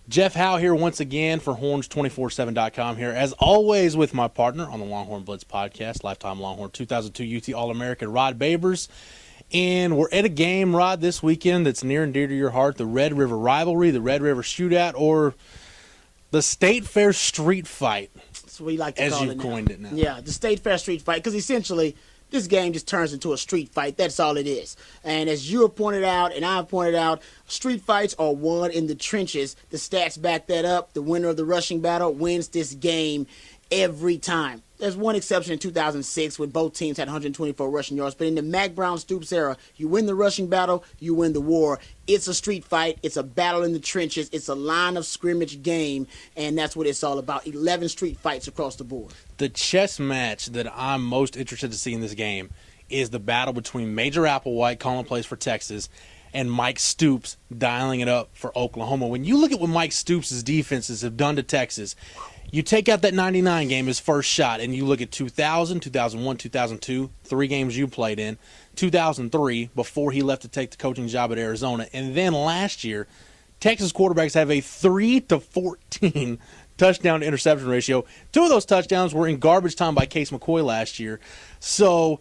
Jeff Howe here once again for Horns247.com here, as always, with my partner on the Longhorn Blitz podcast, lifetime Longhorn 2002 UT All-American Rod Babers. And we're at a game, Rod, this weekend that's near and dear to your heart, the Red River Rivalry, the Red River Shootout, or the State Fair Street Fight, That's what we like to as call you've it now. coined it now. Yeah, the State Fair Street Fight, because essentially this game just turns into a street fight. That's all it is. And as you have pointed out and I have pointed out, street fights are won in the trenches. The stats back that up. The winner of the rushing battle wins this game every time. There's one exception in 2006 when both teams had 124 rushing yards. But in the Mack Brown-Stoops era, you win the rushing battle, you win the war. It's a street fight. It's a battle in the trenches. It's a line of scrimmage game, and that's what it's all about. 11 street fights across the board. The chess match that I'm most interested to see in this game is the battle between Major Applewhite calling plays for Texas and Mike Stoops dialing it up for Oklahoma. When you look at what Mike Stoops' defenses have done to Texas, you take out that 99 game, his first shot, and you look at 2000, 2001, 2002, 3 games you played in, 2003, before he left to take the coaching job at Arizona, and then last year, Texas quarterbacks have a 3-14 touchdown to interception ratio. 2 of those touchdowns were in garbage time by Case McCoy last year. So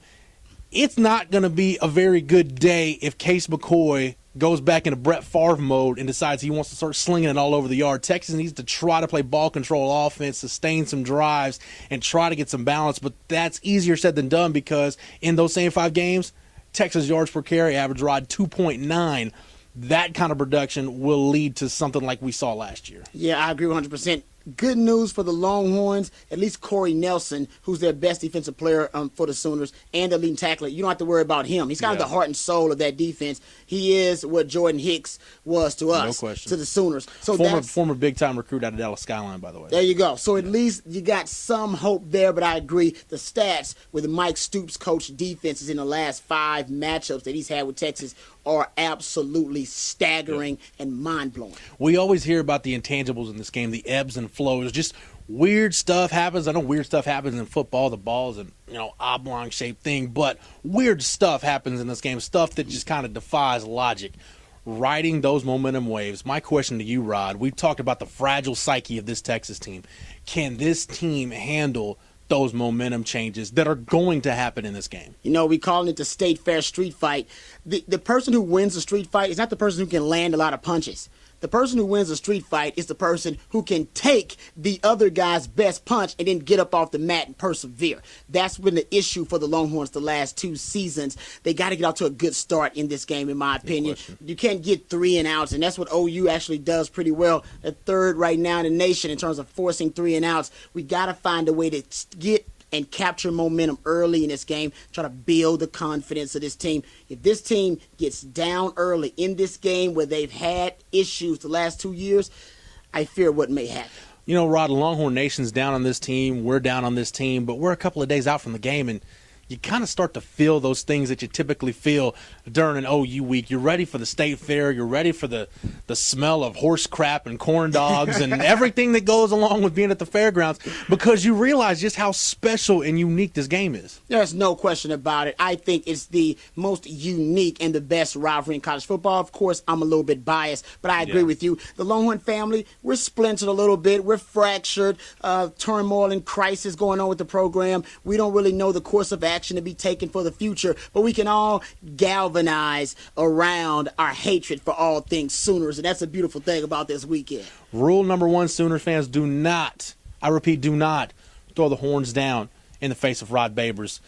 it's not going to be a very good day if Case McCoy goes back into Brett Favre mode and decides he wants to start slinging it all over the yard. Texas needs to try to play ball control offense, sustain some drives, and try to get some balance. But that's easier said than done because in those same 5 games, Texas yards per carry average, Rod, 2.9. That kind of production will lead to something like we saw last year. Yeah, I agree 100%. Good news for the Longhorns, at least Corey Nelson, who's their best defensive player for the Sooners, and the leading tackler. You don't have to worry about him. He's kind of the heart and soul of that defense. He is what Jordan Hicks was to us, to the Sooners. So former big-time recruit out of Dallas Skyline, by the way. There you go. So at least you got some hope there, but I agree. The stats with the Mike Stoops coach defenses in the last 5 matchups that he's had with Texas are absolutely staggering and mind-blowing. We always hear about the intangibles in this game, the ebbs and flows. Just weird stuff happens. I know weird stuff happens in football. The ball's an oblong-shaped thing, but weird stuff happens in this game, stuff that just kind of defies logic. Riding those momentum waves, my question to you, Rod, we've talked about the fragile psyche of this Texas team. Can this team handle those momentum changes that are going to happen in this game? You know, we calling it the State Fair Street Fight. The person who wins the street fight is not the person who can land a lot of punches. The person who wins a street fight is the person who can take the other guy's best punch and then get up off the mat and persevere. That's been the issue for the Longhorns the last 2 seasons. They got to get out to a good start in this game, in my opinion. You can't get 3 and outs, and that's what OU actually does pretty well. They're 3rd right now in the nation in terms of forcing 3 and outs. We got to find a way to get and capture momentum early in this game, try to build the confidence of this team. If this team gets down early in this game where they've had issues the last 2 years, I fear what may happen. You know, Rod, Longhorn Nation's down on this team. We're down on this team, but we're a couple of days out from the game, and you kind of start to feel those things that you typically feel during an OU week. You're ready for the state fair. You're ready for the smell of horse crap and corn dogs and everything that goes along with being at the fairgrounds because you realize just how special and unique this game is. There's no question about it. I think it's the most unique and the best rivalry in college football. Of course, I'm a little bit biased, but I agree with you. The Longhorn family, we're splintered a little bit. We're fractured. Turmoil and crisis going on with the program. We don't really know the course of action to be taken for the future, but we can all galvanize around our hatred for all things Sooners, and that's a beautiful thing about this weekend. Rule number 1, Sooners fans, do not, I repeat, do not throw the horns down in the face of Rod Babers.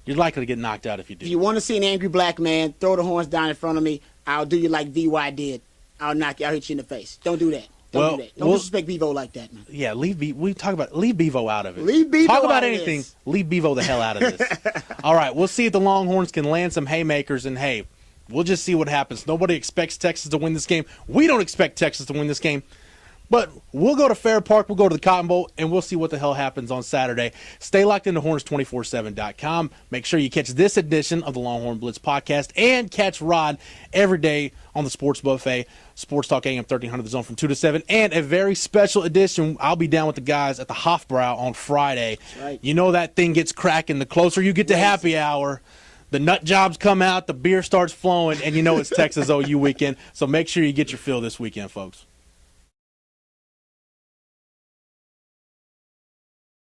You're likely to get knocked out if you do. If you want to see an angry black man, throw the horns down in front of me. I'll do you like VY did. I'll hit you in the face. Don't do that. Don't do that. Don't disrespect Bevo like that, man. Yeah, leave Bevo out of it. Leave Bevo Talk out about of anything. this. Leave Bevo the hell out of this. All right, we'll see if the Longhorns can land some haymakers, and hey, we'll just see what happens. Nobody expects Texas to win this game. We don't expect Texas to win this game. But we'll go to Fair Park, we'll go to the Cotton Bowl, and we'll see what the hell happens on Saturday. Stay locked into Horns247.com. Make sure you catch this edition of the Longhorn Blitz podcast and catch Rod every day on the Sports Buffet, Sports Talk AM 1300 The Zone from 2 to 7, and a very special edition. I'll be down with the guys at the Hofbrau on Friday. That's right. You know that thing gets cracking the closer you get to happy hour. The nut jobs come out, the beer starts flowing, and you know it's Texas OU weekend. So make sure you get your fill this weekend, folks.